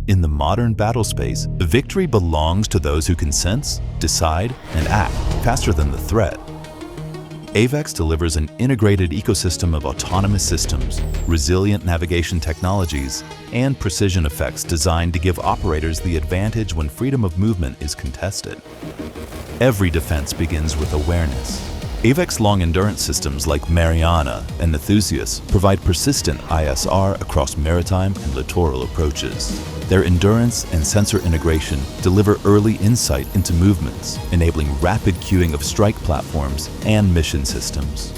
In the modern battlespace, victory belongs to those who can sense, decide, and act faster than the threat. AEVEX delivers an integrated ecosystem of autonomous systems, resilient navigation technologies, and precision effects designed to give operators the advantage when freedom of movement is contested. Every defense begins with awareness. AEVEX long-endurance systems like Mariana and Enthusiast provide persistent ISR across maritime and littoral approaches. Their endurance and sensor integration deliver early insight into movements, enabling rapid queuing of strike platforms and mission systems.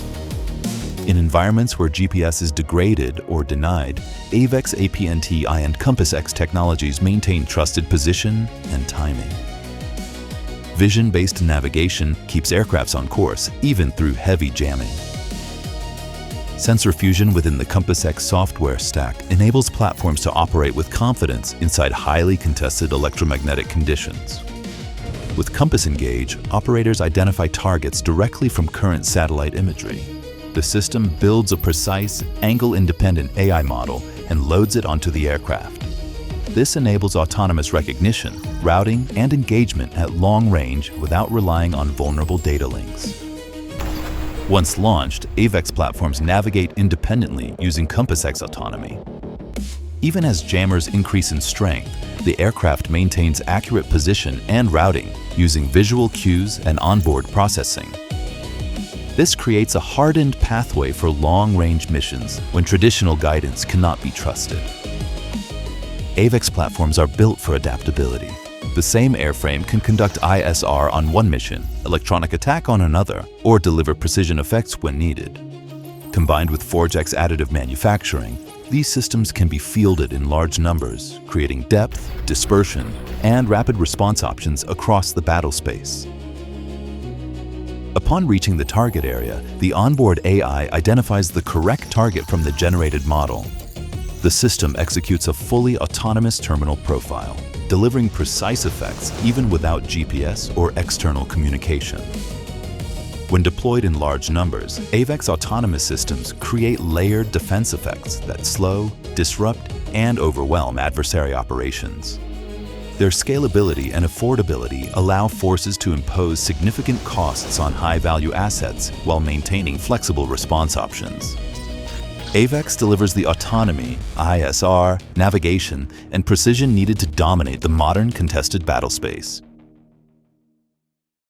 In environments where GPS is degraded or denied, AEVEX APNT-I and CompassX technologies maintain trusted position and timing. Vision-based navigation keeps aircrafts on course, even through heavy jamming. Sensor fusion within the CompassX software stack enables platforms to operate with confidence inside highly contested electromagnetic conditions. With Compass Engage, operators identify targets directly from current satellite imagery. The system builds a precise, angle-independent AI model and loads it onto the aircraft. This enables autonomous recognition, routing, and engagement at long range without relying on vulnerable data links. Once launched, AEVEX platforms navigate independently using CompassX autonomy. Even as jammers increase in strength, the aircraft maintains accurate position and routing using visual cues and onboard processing. This creates a hardened pathway for long-range missions when traditional guidance cannot be trusted. AEVEX platforms are built for adaptability. The same airframe can conduct ISR on one mission, electronic attack on another, or deliver precision effects when needed. Combined with ForgeX additive manufacturing, these systems can be fielded in large numbers, creating depth, dispersion, and rapid response options across the battle space. Upon reaching the target area, the onboard AI identifies the correct target from the generated model. The system executes a fully autonomous terminal profile, delivering precise effects even without GPS or external communication. When deployed in large numbers, AEVEX autonomous systems create layered defense effects that slow, disrupt, and overwhelm adversary operations. Their scalability and affordability allow forces to impose significant costs on high-value assets while maintaining flexible response options. AEVEX delivers the autonomy, ISR, navigation, and precision needed to dominate the modern contested battle space.